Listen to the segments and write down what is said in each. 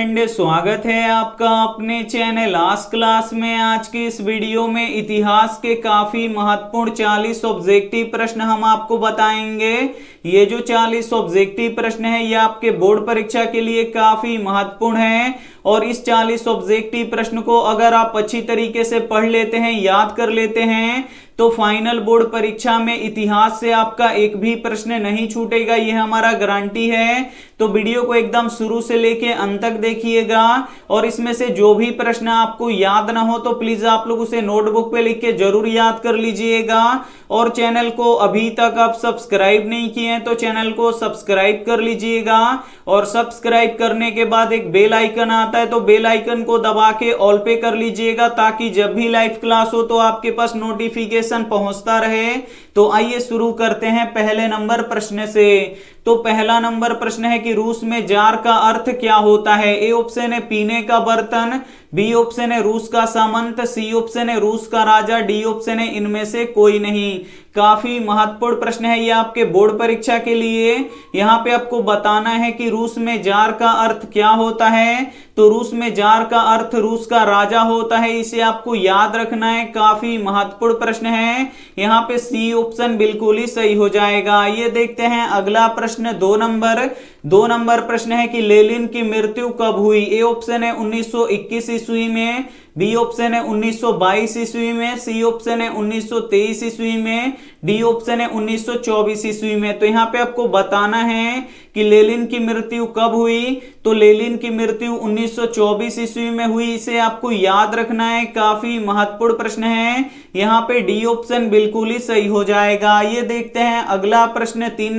स्वागत है आपका अपने चैनल आज क्लास में। आज की इस वीडियो में इतिहास के काफी महत्वपूर्ण 40 ऑब्जेक्टिव प्रश्न हम आपको बताएंगे। ये जो 40 ऑब्जेक्टिव प्रश्न है ये आपके बोर्ड परीक्षा के लिए काफी महत्वपूर्ण है और इस 40 ऑब्जेक्टिव प्रश्न को अगर आप अच्छी तरीके से पढ़ लेते हैं, याद कर लेते हैं तो फाइनल बोर्ड परीक्षा में इतिहास से आपका एक भी प्रश्न नहीं छूटेगा, यह हमारा गारंटी है। तो वीडियो को एकदम शुरू से लेके अंत तक देखिएगा और इसमें से जो भी प्रश्न आपको याद ना हो तो प्लीज आप लोग उसे नोटबुक पे लिख के जरूर याद कर लीजिएगा। और चैनल को अभी तक आप सब्सक्राइब नहीं किए हैं तो चैनल को सब्सक्राइब कर लीजिएगा और सब्सक्राइब करने के बाद एक बेल आइकन आता है तो बेल आइकन को दबा के ऑल पे कर लीजिएगा ताकि जब भी लाइव क्लास हो तो आपके पास नोटिफिकेशन पहुंचता रहे। तो आइए शुरू करते हैं पहले नंबर प्रश्न से। तो पहला नंबर प्रश्न है कि रूस में जार का अर्थ क्या होता है। ए ऑप्शन है पीने का बर्तन, बी ऑप्शन है रूस का सामंत, सी ऑप्शन है रूस का राजा, डी ऑप्शन है इनमें से कोई नहीं। काफी महत्वपूर्ण प्रश्न है ये आपके बोर्ड परीक्षा के लिए। यहाँ पे आपको बताना है कि रूस में जार का अर्थ क्या होता है। तो रूस में जार का अर्थ रूस का राजा होता है, इसे आपको याद रखना है। काफी महत्वपूर्ण प्रश्न है। यहाँ पे सी ऑप्शन बिल्कुल ही सही हो जाएगा। ये देखते हैं अगला प्रश्न दो नंबर प्रश्न है कि लेनिन की मृत्यु कब हुई। ए ऑप्शन है 1921 ईस्वी में, बी ऑप्शन है 1922 ईस्वी में, सी ऑप्शन है 1923 ईस्वी में, डी ऑप्शन है 1924 ईस्वी में। तो यहाँ पे आपको बताना है कि लेनिन की मृत्यु कब हुई। तो लेनिन की मृत्यु 1924 ईस्वी में हुई, इसे आपको याद रखना है। काफी महत्वपूर्ण प्रश्न है। यहाँ पे डी ऑप्शन बिल्कुल ही सही हो जाएगा। ये देखते हैं अगला प्रश्न तीन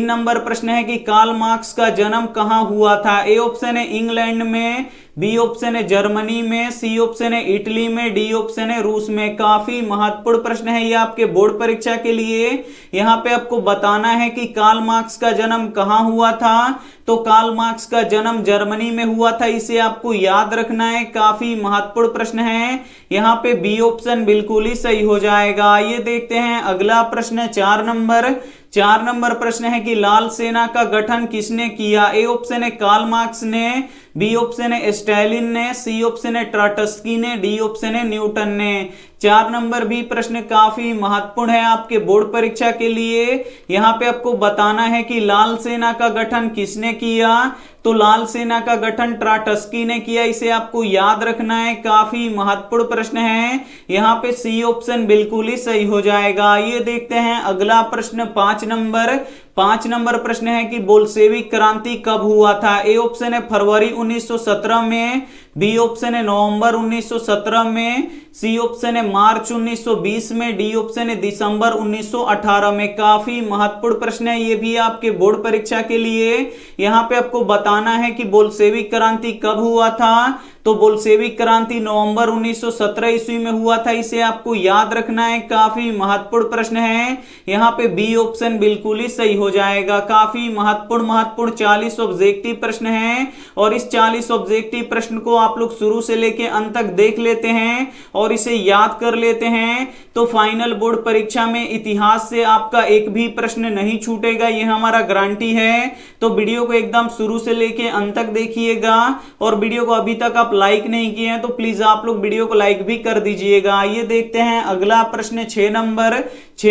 नंबर प्रश्न है कि कार्ल मार्क्स का जन्म कहाँ हुआ था। ए ऑप्शन है इंग्लैंड में, बी ऑप्शन है जर्मनी में, सी ऑप्शन है इटली में, डी ऑप्शन है रूस में। काफी महत्वपूर्ण प्रश्न है ये आपके बोर्ड परीक्षा के लिए। यहाँ पे आपको बताना है कि कार्ल मार्क्स का जन्म कहाँ हुआ था। तो कार्ल मार्क्स का जन्म जर्मनी में हुआ था, इसे आपको याद रखना है। काफी महत्वपूर्ण प्रश्न है। यहाँ पे बी ऑप्शन बिल्कुल ही सही हो जाएगा। ये देखते हैं अगला प्रश्न चार नंबर प्रश्न है कि लाल सेना का गठन किसने किया। ए ऑप्शन है कार्ल मार्क्स ने, बी ऑप्शन है स्टालिन ने, सी ऑप्शन है ट्राटस्की ने, डी ऑप्शन है न्यूटन ने। 4 नंबर भी प्रश्न काफी महत्वपूर्ण है आपके बोर्ड परीक्षा के लिए। यहाँ पे आपको बताना है कि लाल सेना का गठन किसने किया। तो लाल सेना का गठन ट्राटस्की ने किया, इसे आपको याद रखना है। काफी महत्वपूर्ण प्रश्न है। यहाँ पे सी ऑप्शन बिल्कुल ही सही हो जाएगा। ये देखते हैं अगला प्रश्न 5 नंबर प्रश्न है कि बोल्शेविक क्रांति कब हुआ था। ए ऑप्शन है फरवरी 1917 में, बी ऑप्शन है नवंबर 1917 में, सी ऑप्शन है मार्च 1920 में, डी ऑप्शन है दिसंबर 1918 में। काफी महत्वपूर्ण प्रश्न है ये भी आपके बोर्ड परीक्षा के लिए। यहाँ पे आपको बताना है कि बोल्शेविक क्रांति कब हुआ था। तो बोल्शेविक क्रांति नवंबर 1917 ईस्वी में हुआ था, इसे आपको याद रखना है। काफी महत्वपूर्ण प्रश्न है। यहाँ पे बी ऑप्शन बिल्कुल ही सही हो जाएगा। काफी महत्वपूर्ण 40 ऑब्जेक्टिव प्रश्न है और इस 40 ऑब्जेक्टिव प्रश्न को आप लोग शुरू से लेके अंत तक देख लेते हैं और इसे याद कर लेते हैं तो फाइनल बोर्ड परीक्षा में इतिहास से आपका एक भी प्रश्न नहीं छूटेगा, यह हमारा गारंटी है। तो वीडियो को एकदम शुरू से लेके अंत तक देखिएगा और वीडियो को अभी तक आप लाइक नहीं किए हैं तो प्लीज आप लोग वीडियो को लाइक भी कर दीजिएगा। ये देखते हैं अगला प्रश्न 6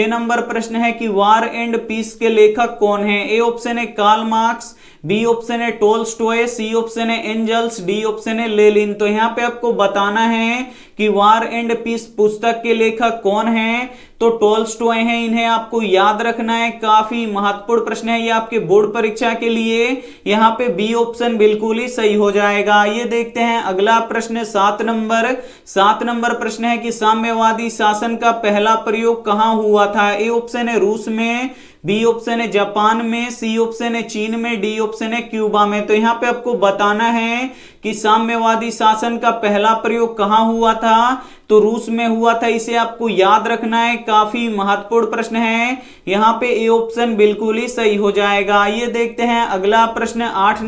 नंबर प्रश्न है कि वार एंड पीस के लेखक कौन है। ए ऑप्शन है कार्ल मार्क्स, बी ऑप्शन है टोल्स्टॉय, सी ऑप्शन है एंजल्स, डी ऑप्शन है लेनिन। तो यहाँ पे आपको बताना है कि वार एंड पीस पुस्तक के लेखक कौन है। तो टोल्स्टॉय है, इन्हें आपको याद रखना है। काफी महत्वपूर्ण प्रश्न है ये आपके बोर्ड परीक्षा के लिए। यहाँ पे बी ऑप्शन बिल्कुल ही सही हो जाएगा। ये देखते हैं अगला प्रश्न 7 नंबर प्रश्न है कि साम्यवादी शासन का पहला प्रयोग कहाँ हुआ था। ए ऑप्शन है रूस में, बी ऑप्शन है जापान में, सी ऑप्शन है चीन में, डी ऑप्शन है क्यूबा में। तो यहाँ पे आपको बताना है कि साम्यवादी शासन का पहला प्रयोग कहाँ हुआ था। तो रूस में हुआ था, इसे आपको याद रखना है। काफी महत्वपूर्ण प्रश्न है। यहाँ पे ए ऑप्शन बिल्कुल ही सही हो जाएगा। ये देखते हैं अगला प्रश्न 8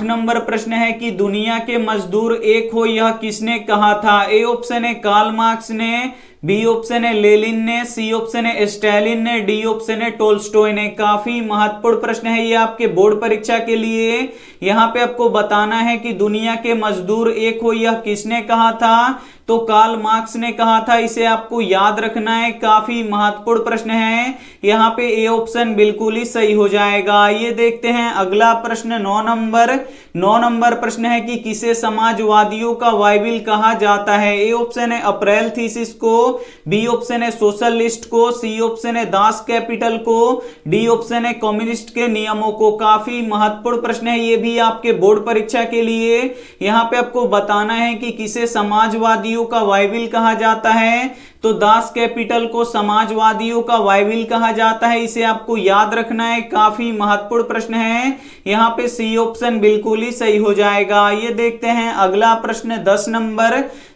नंबर प्रश्न है कि दुनिया के मजदूर एक हो यह किसने कहा था। ए ऑप्शन है कार्ल मार्क्स ने, बी ऑप्शन है लेनिन ने, सी ऑप्शन है स्टालिन ने, डी ऑप्शन है टोल्स्टॉय ने। काफी महत्वपूर्ण प्रश्न है ये आपके बोर्ड परीक्षा के लिए। यहाँ पे आपको बताना है कि दुनिया के मजदूर एक हो, यह किसने कहा था? तो कार्ल मार्क्स ने कहा था। इसे आपको याद रखना है, काफी महत्वपूर्ण प्रश्न है। यहाँ पे ए ऑप्शन बिल्कुल ही सही हो जाएगा। ये देखते हैं अगला प्रश्न 9 नंबर प्रश्न है कि किसे समाजवादियों का बाइबिल कहा जाता है? ए ऑप्शन है अप्रैल थीसिस को, बी ऑप्शन है सोशलिस्ट को, सी ऑप्शन है दास कैपिटल को, डी ऑप्शन है कम्युनिस्ट के नियमों को। काफी महत्वपूर्ण प्रश्न है ये भी आपके बोर्ड परीक्षा के लिए। यहाँ पे आपको बताना है कि किसे समाजवादी का बाइबिल कहा जाता है। तो दास कैपिटल को समाजवादियों का बाइबिल कहा जाता है। इसे आपको याद रखना है, काफी महत्वपूर्ण प्रश्न है। यहाँ पे सी ऑप्शन बिल्कुल ही सही हो जाएगा। ये देखते हैं अगला प्रश्न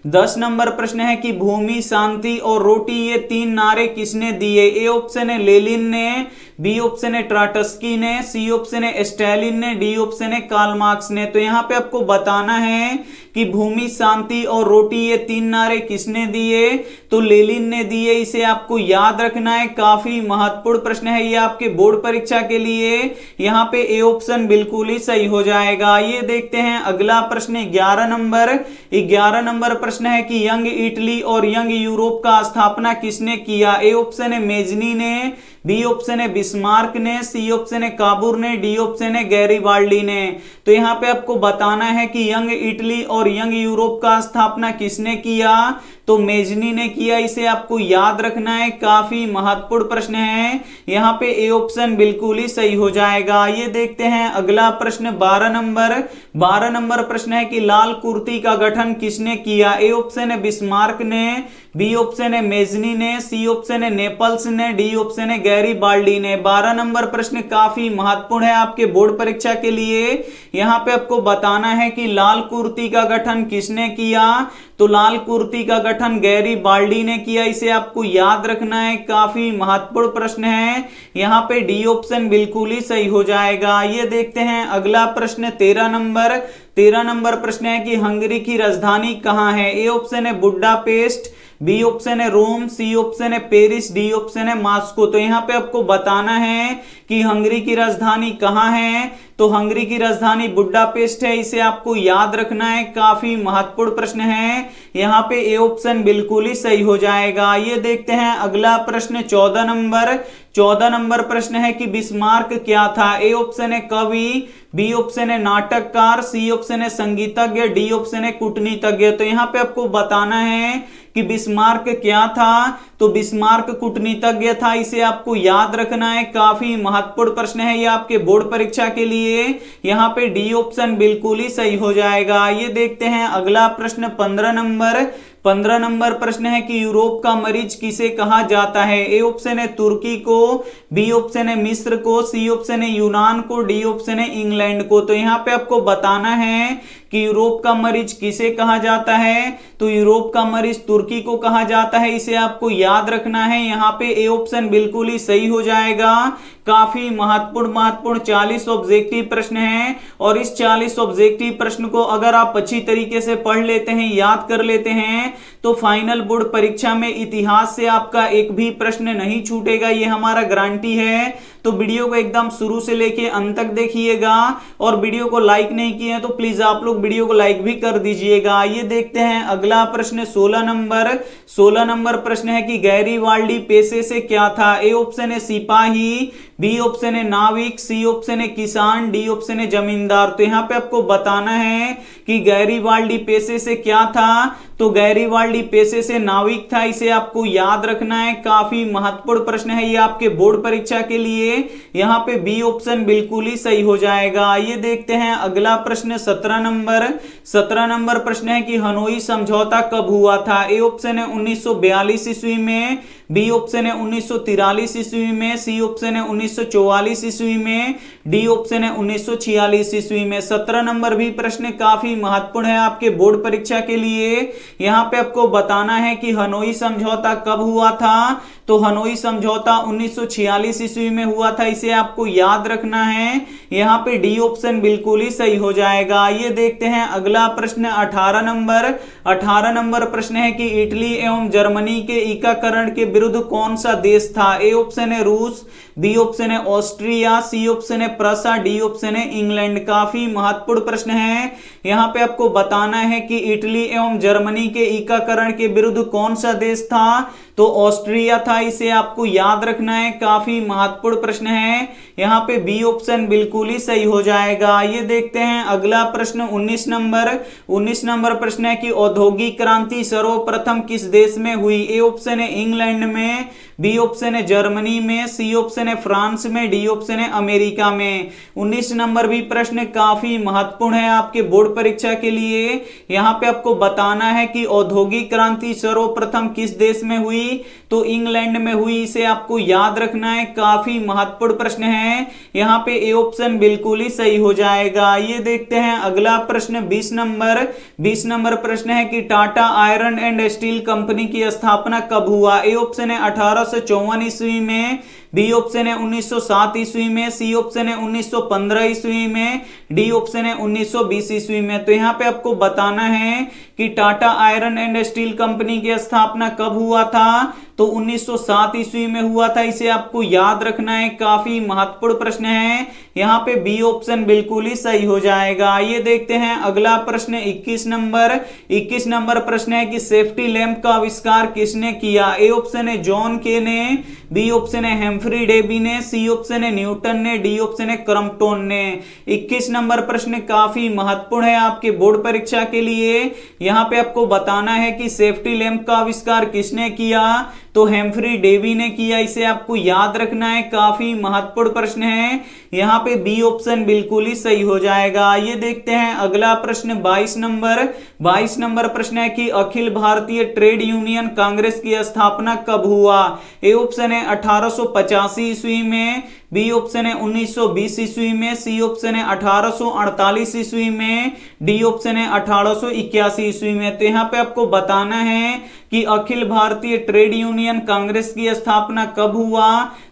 10 नंबर प्रश्न है कि भूमि, शांति और रोटी ये 3 नारे किसने दिए? ए ऑप्शन है लेनिन ने, बी ऑप्शन है ट्राटस्की ने, सी ऑप्शन है स्टालिन ने, डी ऑप्शन है कार्ल मार्क्स ने। तो यहाँ पे आपको बताना है कि भूमि, शांति और रोटी ये 3 नारे किसने दिए? तो लेनिन ने दिए। इसे आपको याद रखना है, काफी महत्वपूर्ण प्रश्न है ये आपके बोर्ड परीक्षा के लिए। यहाँ पे ए ऑप्शन बिल्कुल ही सही हो जाएगा। ये देखते हैं अगला प्रश्न 11 नंबर प्रश्न है कि यंग इटली और यंग यूरोप का स्थापना किसने किया? ए ऑप्शन है मेजनी ने, बी ऑप्शन है बिस्मार्क ने, सी ऑप्शन है काबूर ने, डी ऑप्शन है गैरीबाल्डी ने। तो यहाँ पे आपको बताना है कि यंग इटली और यंग यूरोप का स्थापना किसने किया? तो मेजनी ने किया। इसे आपको याद रखना है, काफी महत्वपूर्ण प्रश्न है। यहाँ पे ए ऑप्शन बिल्कुल ही सही हो जाएगा। ये देखते हैं अगला प्रश्न 12 नंबर प्रश्न है कि लाल कुर्ती का गठन किसने किया? ए ऑप्शन है बिस्मार्क ने, बी ऑप्शन है मेजनी ने, सी ऑप्शन है नेपल्स ने, डी ऑप्शन है गैरीबाल्डी ने। 12 नंबर प्रश्न काफी महत्वपूर्ण है आपके बोर्ड परीक्षा के लिए। यहाँ पे आपको बताना है कि लाल कुर्ती का गठन किसने किया? तो लाल कुर्ती का गठन गैरीबाल्डी ने किया। इसे आपको याद रखना है, काफी महत्वपूर्ण प्रश्न है। यहाँ पे डी ऑप्शन बिल्कुल ही सही हो जाएगा। ये देखते हैं अगला प्रश्न 13 नंबर प्रश्न है कि हंगरी की राजधानी कहाँ है? ए ऑप्शन है बुडापेस्ट, बी ऑप्शन है रोम, सी ऑप्शन है पेरिस, डी ऑप्शन है मॉस्को। तो यहाँ पे आपको बताना है कि हंगरी की राजधानी कहाँ है? तो हंगरी की राजधानी बुडापेस्ट है। इसे आपको याद रखना है, काफी महत्वपूर्ण प्रश्न है। यहाँ पे ए ऑप्शन बिल्कुल ही सही हो जाएगा। ये देखते हैं अगला प्रश्न 14 नंबर प्रश्न है कि बिस्मार्क क्या था? ए ऑप्शन है कवि, बी ऑप्शन है नाटककार, सी ऑप्शन है संगीतज्ञ, डी ऑप्शन है कूटनीतिज्ञ। तो यहाँ पे आपको बताना है कि बिस्मार्क क्या था? तो बिस्मार्क कूटनीतिज्ञ था। इसे आपको याद रखना है, काफी महत्वपूर्ण प्रश्न है ये आपके बोर्ड परीक्षा के लिए। यहाँ पे डी ऑप्शन बिल्कुल ही सही हो जाएगा। ये देखते हैं अगला प्रश्न 15 नंबर प्रश्न है कि यूरोप का मरीज किसे कहा जाता है? ए ऑप्शन है तुर्की को, बी ऑप्शन है मिस्र को, सी ऑप्शन है यूनान को, डी ऑप्शन है इंग्लैंड को। तो यहाँ पे आपको बताना है कि यूरोप का मरीज किसे कहा जाता है? तो यूरोप का मरीज तुर्की को कहा जाता है। इसे आपको याद रखना है। यहाँ पे ए ऑप्शन बिल्कुल ही सही हो जाएगा। काफी महत्वपूर्ण 40 ऑब्जेक्टिव प्रश्न हैं और इस 40 ऑब्जेक्टिव प्रश्न को अगर आप अच्छी तरीके से पढ़ लेते हैं, याद कर लेते हैं, तो फाइनल बोर्ड परीक्षा में इतिहास से आपका एक भी प्रश्न नहीं छूटेगा, ये हमारा गारंटी है। तो वीडियो को एकदम शुरू से लेके अंत तक देखिएगा और वीडियो को लाइक नहीं किए हैं तो प्लीज आप लोग वीडियो को लाइक भी कर दीजिएगा। ये देखते हैं अगला प्रश्न 16 नंबर प्रश्न है कि गैरीबाल्डी पेशे से क्या था? ए ऑप्शन है सिपाही, बी ऑप्शन है नाविक, सी ऑप्शन है किसान, डी ऑप्शन है जमींदार। तो यहाँ पे आपको बताना है कि गैरीबाल्डी पेशे से क्या था? तो गैरीबाल्डी पेशे से नाविक था। इसे आपको याद रखना है, काफी महत्वपूर्ण प्रश्न है ये आपके बोर्ड परीक्षा के लिए। यहाँ पे बी ऑप्शन बिल्कुल ही सही हो जाएगा। ये देखते हैं अगला प्रश्न 17 नंबर प्रश्न है कि हनोई समझौता कब हुआ था? ए ऑप्शन है 1942 ईस्वी में, बी ऑप्शन है 1943 ईस्वी में, सी ऑप्शन है 1944 ईस्वी में, डी ऑप्शन है 1946 ईस्वी में। 17 नंबर भी प्रश्न काफी महत्वपूर्ण है आपके बोर्ड परीक्षा के लिए। यहाँ पे आपको बताना है कि हनोई समझौता कब हुआ था? तो हनोई समझौता 1946 ईस्वी में हुआ था, इसे आपको याद रखना है। यहाँ पे डी ऑप्शन बिल्कुल ही सही हो जाएगा। ये देखते हैं अगला प्रश्न 18 नंबर प्रश्न है कि इटली एवं जर्मनी के एकीकरण के विरुद्ध कौन सा देश था? ए ऑप्शन है रूस, बी ऑप्शन है ऑस्ट्रिया, सी ऑप्शन है प्रसा, डी ऑप्शन है इंग्लैंड। काफी महत्वपूर्ण प्रश्न है। यहाँ पे आपको बताना है कि इटली एवं जर्मनी के एकीकरण के विरुद्ध कौन सा देश था? तो ऑस्ट्रिया था, इसे आपको याद रखना है। काफी महत्वपूर्ण प्रश्न है। यहाँ पे बी ऑप्शन बिल्कुल ही सही हो जाएगा। ये देखते हैं अगला प्रश्न 19 नंबर प्रश्न है कि औद्योगिक क्रांति सर्वप्रथम किस देश में हुई? ए ऑप्शन है इंग्लैंड में, बी ऑप्शन है जर्मनी में, सी ऑप्शन है फ्रांस में, डी ऑप्शन है अमेरिका में। 19 नंबर भी प्रश्न काफी महत्वपूर्ण है आपके बोर्ड परीक्षा के लिए। यहाँ पे आपको बताना है कि औद्योगिक क्रांति सर्वप्रथम किस देश में हुई? तो इंग्लैंड में हुई, इसे आपको याद रखना है। काफी महत्वपूर्ण प्रश्न है। यहाँ पे ए ऑप्शन बिल्कुल ही सही हो जाएगा। ये देखते हैं अगला प्रश्न 20 नंबर प्रश्न है कि Tata iron and steel company की स्थापना कब हुआ? ए ऑप्शन है 1854 ईस्वी में, बी ऑप्शन है 1907 ईस्वी में, सी ऑप्शन है 1915 ईस्वी में, डी ऑप्शन है 1920 ईस्वी में। तो यहाँ पे आपको बताना है कि Tata iron and steel company की स्थापना कब हुआ था? तो 1907 ईस्वी में हुआ था, इसे आपको याद रखना है। काफी महत्वपूर्ण प्रश्न है। यहाँ पे बी ऑप्शन बिल्कुल ही सही हो जाएगा। ये देखते हैं अगला प्रश्न 21 नंबर प्रश्न है कि सेफ्टी लैंप का आविष्कार किसने किया? ए ऑप्शन है जॉन के ने, बी ऑप्शन है हेम्फ्री डेवी ने, सी ऑप्शन है न्यूटन ने, डी ऑप्शन है क्रम्पटन ने। 21 नंबर प्रश्न काफी महत्वपूर्ण है आपके बोर्ड परीक्षा के लिए। यहाँ पे आपको बताना है कि सेफ्टी लैंप का आविष्कार किसने किया? तो हेम्फ्री डेवी ने किया, इसे आपको याद रखना है। काफी महत्वपूर्ण प्रश्न है। यहाँ पे बी ऑप्शन बिल्कुल ही सही हो जाएगा। ये देखते हैं अगला प्रश्न 22 नंबर प्रश्न है कि अखिल भारतीय ट्रेड यूनियन कांग्रेस की स्थापना कब हुआ? ए ऑप्शन है 1885 ईस्वी में, बी ऑप्शन है 1920 ईस्वी में, सी ऑप्शन है 1848 ईस्वी में, डी ऑप्शन है 1881 ईस्वी में। तो यहाँ पे आपको बताना है कि अखिल भारतीय ट्रेड यूनियन कांग्रेस की स्थापना कब हुआ?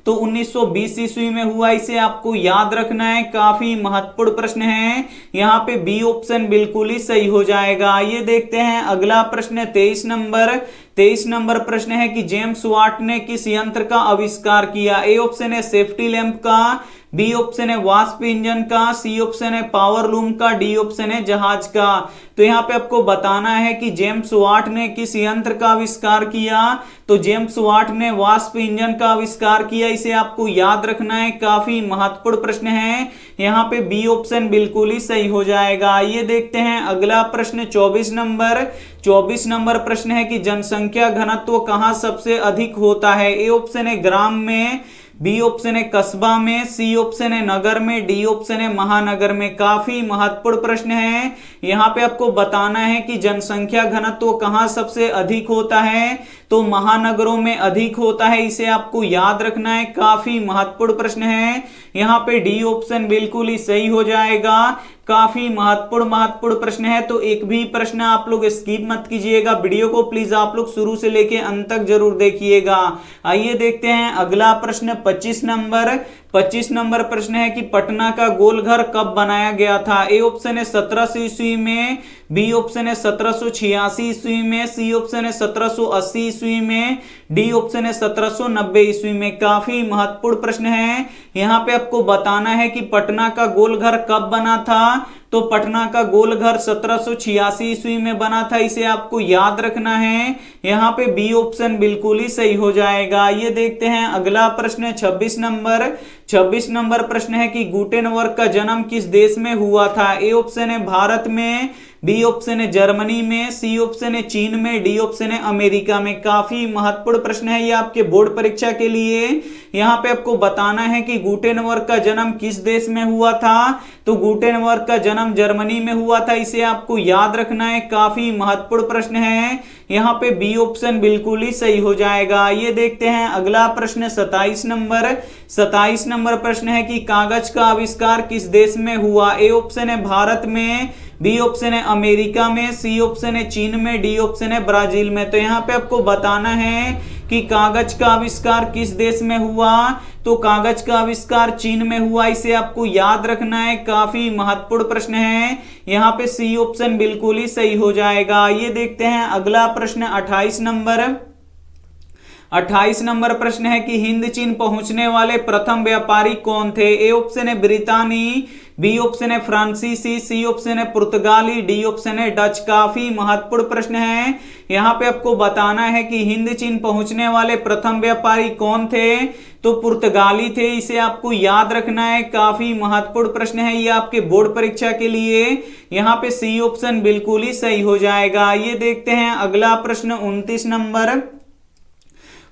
तो 1920 ईस्वी में हुआ, इसे आपको याद रखना है। काफी महत्वपूर्ण प्रश्न है। यहाँ पे बी ऑप्शन बिल्कुल ही सही हो जाएगा। ये देखते हैं अगला प्रश्न 23 नंबर प्रश्न है कि जेम्स वाट ने किस यंत्र का आविष्कार किया? ए ऑप्शन है सेफ्टी लैंप का, बी ऑप्शन है वाष्प इंजन का, सी ऑप्शन है पावर लूम का, डी ऑप्शन है जहाज का। तो यहाँ पे आपको बताना है कि जेम्स वाट ने किस यंत्र का आविष्कार किया? तो जेम्स वाट ने वाष्प इंजन का आविष्कार किया, इसे आपको याद रखना है। काफी महत्वपूर्ण प्रश्न है। यहाँ पे बी ऑप्शन बिल्कुल ही सही हो जाएगा। ये देखते हैं अगला प्रश्न 24 नंबर प्रश्न है कि जनसंख्या घनत्व कहाँ सबसे अधिक होता है? ए ऑप्शन है ग्राम में, बी ऑप्शन है कस्बा में, सी ऑप्शन है नगर में, डी ऑप्शन है महानगर में। काफी महत्वपूर्ण प्रश्न है। यहाँ पे आपको बताना है कि जनसंख्या घनत्व कहाँ सबसे अधिक होता है? तो महानगरों में अधिक होता है, इसे आपको याद रखना है। काफी महत्वपूर्ण प्रश्न है। यहाँ पे डी ऑप्शन बिल्कुल ही सही हो जाएगा। काफी महत्वपूर्ण प्रश्न है, तो एक भी प्रश्न आप लोग स्किप मत कीजिएगा। वीडियो को प्लीज आप लोग शुरू से लेके अंत तक जरूर देखिएगा। आइए देखते हैं अगला प्रश्न 25 नंबर प्रश्न है कि पटना का गोलघर कब बनाया गया था? ए ऑप्शन है 1700 ईस्वी में, बी ऑप्शन है 1786 ईस्वी में, सी ऑप्शन है 1780 ईस्वी में, डी ऑप्शन है 1790 ईस्वी में। काफी महत्वपूर्ण प्रश्न है। यहाँ पे आपको बताना है कि पटना का गोलघर कब बना था? तो पटना का गोलघर 1786 ईस्वी में बना था, इसे आपको याद रखना है। यहाँ पे बी ऑप्शन बिल्कुल ही सही हो जाएगा। ये देखते हैं अगला प्रश्न 26 नंबर प्रश्न है कि गुटेनबर्ग का जन्म किस देश में हुआ था? ए ऑप्शन है भारत में, बी ऑप्शन है जर्मनी में, सी ऑप्शन है चीन में, डी ऑप्शन है अमेरिका में। काफी महत्वपूर्ण प्रश्न है ये आपके बोर्ड परीक्षा के लिए। यहाँ पे आपको बताना है कि गुटेनबर्ग का जन्म किस देश में हुआ था? तो गुटेनबर्ग का जन्म जर्मनी में हुआ था, इसे आपको याद रखना है, काफी महत्वपूर्ण प्रश्न है। यहाँ पे बी ऑप्शन बिल्कुल ही सही हो जाएगा। ये देखते हैं अगला प्रश्न 27 नंबर। 27 नंबर प्रश्न है कि कागज का आविष्कार किस देश में हुआ? ए ऑप्शन है भारत में, बी ऑप्शन है अमेरिका में, सी ऑप्शन है चीन में, डी ऑप्शन है ब्राजील में। तो यहाँ पे आपको बताना है कि कागज का आविष्कार किस देश में हुआ? तो कागज का आविष्कार चीन में हुआ, इसे आपको याद रखना है, काफी महत्वपूर्ण प्रश्न है। यहाँ पे सी ऑप्शन बिल्कुल ही सही हो जाएगा। ये देखते हैं अगला प्रश्न 28 नंबर। 28 नंबर प्रश्न है कि हिंद चीन पहुंचने वाले प्रथम व्यापारी कौन थे? ए ऑप्शन है ब्रितानी, बी ऑप्शन है फ्रांसीसी, सी ऑप्शन है पुर्तगाली, डी ऑप्शन है डच। काफी महत्वपूर्ण प्रश्न है। यहाँ पे आपको बताना है कि हिंद चीन पहुंचने वाले प्रथम व्यापारी कौन थे? तो पुर्तगाली थे, इसे आपको याद रखना है, काफी महत्वपूर्ण प्रश्न है ये आपके बोर्ड परीक्षा के लिए। यहाँ पे सी ऑप्शन बिल्कुल ही सही हो जाएगा। ये देखते हैं अगला प्रश्न 29 नंबर।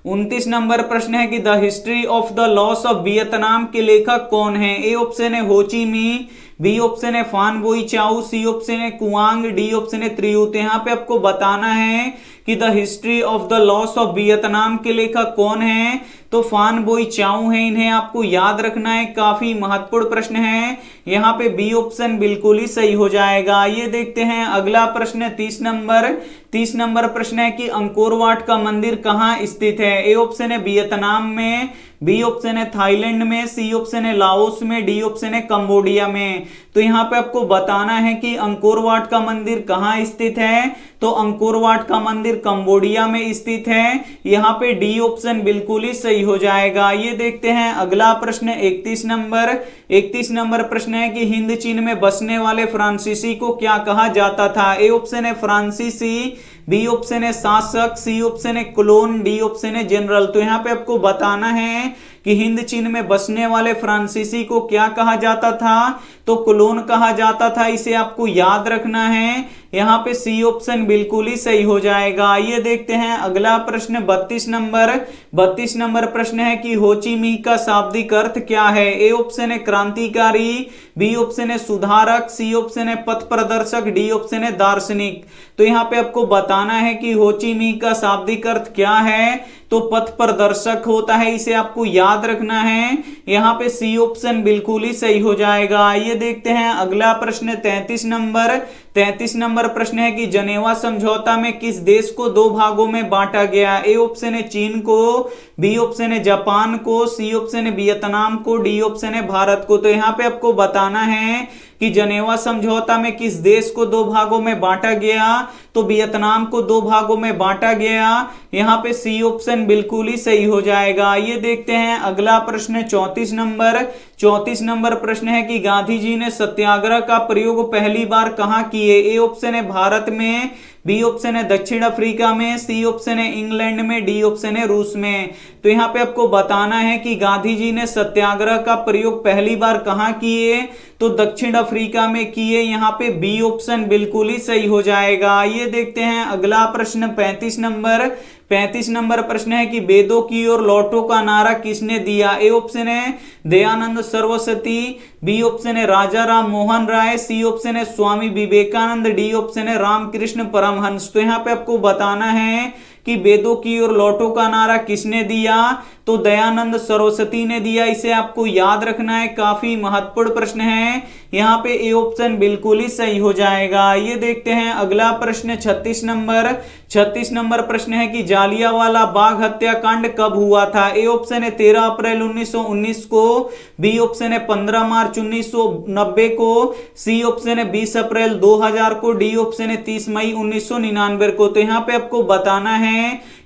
29 नंबर प्रश्न है कि the history of the loss of Vietnam के लेखक कौन है? ए ऑप्शन है हो ची मी, बी ऑप्शन है फान बोई चाउ, सी ऑप्शन है कुआंग, डी ऑप्शन है त्रियूत। यहाँ पे आपको बताना है कि the history of the loss of Vietnam के लेखक कौन है? तो फान बोई चाउ है, इन्हें आपको याद रखना है, काफी महत्वपूर्ण प्रश्न है। यहाँ पे बी ऑप्शन बिल्कुल ही सही हो जाएगा। ये देखते हैं अगला प्रश्न 30 नंबर। 30 नंबर प्रश्न है कि अंकोर वाट का मंदिर कहाँ स्थित है? ए ऑप्शन है वियतनाम में, बी ऑप्शन है थाईलैंड में, सी ऑप्शन है लाओस में, डी ऑप्शन है कंबोडिया में। तो यहाँ पे आपको बताना है कि अंकोर वाट का मंदिर कहाँ स्थित है? तो अंकोर वाट का मंदिर कंबोडिया में स्थित है। यहाँ पे डी ऑप्शन बिल्कुल ही सही हो जाएगा। ये देखते हैं अगला प्रश्न 31 नंबर। 31 नंबर प्रश्न है कि हिंद चीन में बसने वाले फ्रांसीसी को क्या कहा जाता था? ए ऑप्शन है फ्रांसीसी, बी ऑप्शन है शासक, सी ऑप्शन है क्लोन, डी ऑप्शन है जनरल। तो यहाँ पे आपको बताना है कि हिंद चीन में बसने वाले फ्रांसीसी को क्या कहा जाता था? तो क्लोन कहा जाता था, इसे आपको याद रखना है। यहाँ पे सी ऑप्शन बिल्कुल ही सही हो जाएगा। ये देखते हैं अगला प्रश्न 32 नंबर। 32 नंबर प्रश्न है कि हो ची मिन्ह का शाब्दिक अर्थ क्या है? ए ऑप्शन है क्रांतिकारी, बी ऑप्शन है सुधारक, सी ऑप्शन है पथ प्रदर्शक, डी ऑप्शन है दार्शनिक। तो यहाँ पे आपको बताना है कि हो ची मिन्ह का शाब्दिक अर्थ क्या है? तो पथ प्रदर्शक होता है, इसे आपको याद रखना है। यहाँ पे सी ऑप्शन बिल्कुल ही सही हो जाएगा। ये देखते हैं अगला प्रश्न 33 नंबर। 33 नंबर प्रश्न है कि जनेवा समझौता में किस देश को दो भागों में बांटा गया? ए ऑप्शन है चीन को, बी ऑप्शन है जापान को, सी ऑप्शन है वियतनाम को, डी ऑप्शन है भारत को। तो यहाँ पे आपको बताना है कि जनेवा समझौता में किस देश को दो भागों में बांटा गया? तो वियतनाम को दो भागों में बांटा गया। यहाँ पे सी ऑप्शन बिल्कुल ही सही हो जाएगा। ये देखते हैं अगला प्रश्न 34 नंबर। 34 नंबर प्रश्न है कि गांधी जी ने सत्याग्रह का प्रयोग पहली बार कहाँ किए? ए ऑप्शन है भारत में, बी ऑप्शन है दक्षिण अफ्रीका में, सी ऑप्शन है इंग्लैंड में, डी ऑप्शन है रूस में। तो यहाँ पे आपको बताना है कि गांधी जी ने सत्याग्रह का प्रयोग पहली बार कहाँ किए? तो दक्षिण अफ्रीका में किए। यहाँ पे बी ऑप्शन बिल्कुल ही सही हो जाएगा। ये देखते हैं अगला प्रश्न 35 नंबर। 35 नंबर प्रश्न है कि वेदों की ओर लौटो का नारा किसने दिया? ए ऑप्शन है दयानंद सरस्वती, बी ऑप्शन है राजा राम मोहन राय, सी ऑप्शन है स्वामी विवेकानंद, डी ऑप्शन है रामकृष्ण परमहंस। तो यहाँ पे आपको बताना है कि वेदों की ओर लौटो का नारा किसने दिया? तो दयानंद सरस्वती ने दिया, इसे आपको याद रखना है, काफी महत्वपूर्ण प्रश्न है। यहाँ पे ए ऑप्शन बिल्कुल ही सही हो जाएगा। ये देखते हैं अगला प्रश्न 36 नंबर। 36 नंबर प्रश्न है कि जालियांवाला बाग हत्याकांड कब हुआ था? ए ऑप्शन है 13 अप्रैल 1919 को, बी ऑप्शन है 15 मार्च 1990 को, सी ऑप्शन है 20 अप्रैल 2000 को, डी ऑप्शन है 30 मई 1999 को। तो यहाँ पे आपको बताना है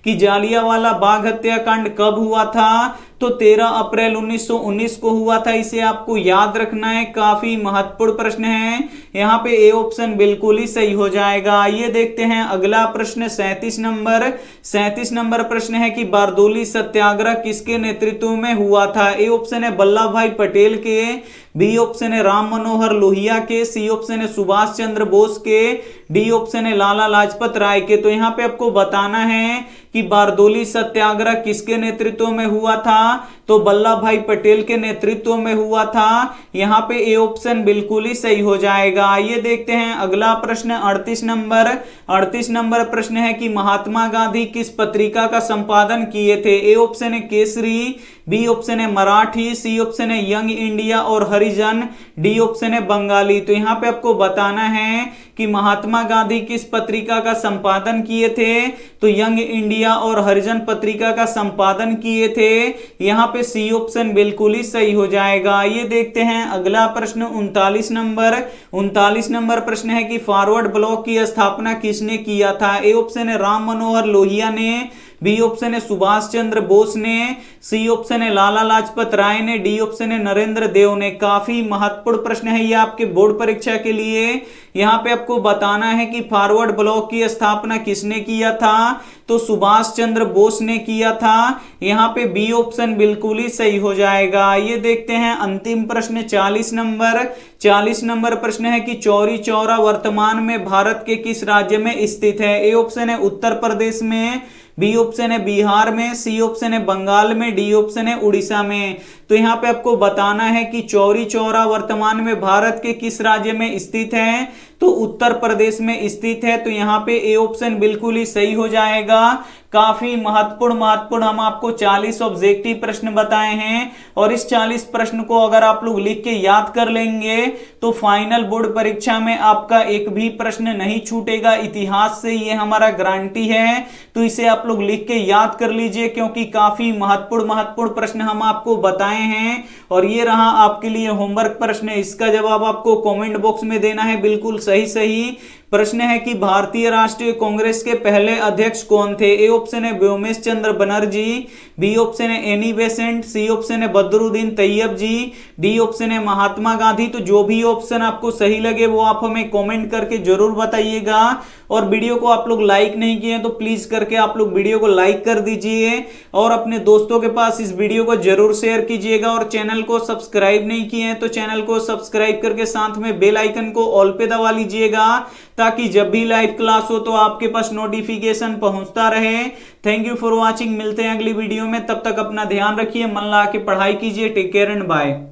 कि जालियांवाला बाग हत्याकांड कब हुआ था? तो 13 अप्रैल 1919 को हुआ था, इसे आपको याद रखना है, काफी महत्वपूर्ण प्रश्न है। यहाँ पे ए ऑप्शन बिल्कुल ही सही हो जाएगा। ये देखते हैं अगला प्रश्न 37 नंबर। 37 नंबर प्रश्न है कि बारदोली सत्याग्रह किसके नेतृत्व में हुआ था? ए ऑप्शन है वल्लभ भाई पटेल के, बी ऑप्शन है राम मनोहर लोहिया के, सी ऑप्शन है सुभाष चंद्र बोस के, डी ऑप्शन है लाला लाजपत राय के। तो यहाँ पे आपको बताना है कि बारदोली सत्याग्रह किसके नेतृत्व में हुआ था? तो वल्लभ भाई पटेल के नेतृत्व में हुआ था। यहाँ पे ए ऑप्शन बिल्कुल ही सही हो जाएगा। आइए देखते हैं अगला प्रश्न 38 नंबर। 38 नंबर प्रश्न है कि महात्मा गांधी किस पत्रिका का संपादन किए थे। ए ऑप्शन है केसरी, बी ऑप्शन है मराठी, सी ऑप्शन है यंग इंडिया और हरिजन, डी ऑप्शन है बंगाली। तो यहाँ पे आपको बताना है कि महात्मा गांधी किस पत्रिका का संपादन किए थे। तो यंग इंडिया और हरिजन पत्रिका का संपादन किए थे। यहाँ पे सी ऑप्शन बिल्कुल ही सही हो जाएगा। ये देखते हैं अगला प्रश्न 39 नंबर। 39 नंबर प्रश्न है कि फॉरवर्ड ब्लॉक की स्थापना किसने किया था। ए ऑप्शन है राम मनोहर लोहिया ने, बी ऑप्शन है सुभाष चंद्र बोस ने, सी ऑप्शन है लाला लाजपत राय ने, डी ऑप्शन है नरेंद्र देव ने। काफी महत्वपूर्ण प्रश्न है ये आपके बोर्ड परीक्षा के लिए। यहाँ पे आपको बताना है कि फॉरवर्ड ब्लॉक की स्थापना किसने किया था। तो सुभाष चंद्र बोस ने किया था। यहाँ पे बी ऑप्शन बिल्कुल ही सही हो जाएगा। ये देखते हैं अंतिम प्रश्न 40 नंबर। 40 नंबर प्रश्न है कि चौरी चौरा वर्तमान में भारत के किस राज्य में स्थित है। ए ऑप्शन है उत्तर प्रदेश में, बी ऑप्शन है बिहार में, सी ऑप्शन है बंगाल में, डी ऑप्शन है उड़ीसा में। तो यहाँ पे आपको बताना है कि चौरी चौरा वर्तमान में भारत के किस राज्य में स्थित है। तो उत्तर प्रदेश में स्थित है। तो यहाँ पे ए ऑप्शन बिल्कुल ही सही हो जाएगा। काफी महत्वपूर्ण हम आपको 40 ऑब्जेक्टिव प्रश्न बताए हैं और इस 40 प्रश्न को अगर आप लोग लिख के याद कर लेंगे तो फाइनल बोर्ड परीक्षा में आपका एक भी प्रश्न नहीं छूटेगा। इतिहास से ये हमारा गारंटी है। तो इसे आप लोग लिख के याद कर लीजिए क्योंकि काफी महत्वपूर्ण प्रश्न हम आपको बताए हैं। और ये रहा आपके लिए होमवर्क प्रश्न। इसका जवाब आपको कमेंट बॉक्स में देना है बिल्कुल सही। प्रश्न है कि भारतीय राष्ट्रीय कांग्रेस के पहले अध्यक्ष कौन थे। ए ऑप्शन है व्योमेश चंद्र बनर्जी, बी ऑप्शन है एनी बेसेंट, सी ऑप्शन है बदरुद्दीन तैयब जी, डी ऑप्शन है महात्मा गांधी। तो जो भी ऑप्शन आपको सही लगे वो आप हमें कमेंट करके जरूर बताइएगा। और वीडियो को आप लोग लाइक नहीं किए तो प्लीज करके आप लोग वीडियो को लाइक कर दीजिए और अपने दोस्तों के पास इस वीडियो को जरूर शेयर कीजिएगा। और चैनल को सब्सक्राइब नहीं किए हैं तो चैनल को सब्सक्राइब करके साथ में बेल आइकन को ऑल पे दबा लीजिएगा ताकि जब भी लाइव क्लास हो तो आपके पास नोटिफिकेशन पहुंचता रहे। Thank you for watching. मिलते हैं अगली वीडियो में। तब तक अपना ध्यान रखिए, मन लगा के पढ़ाई कीजिए। Take care and bye.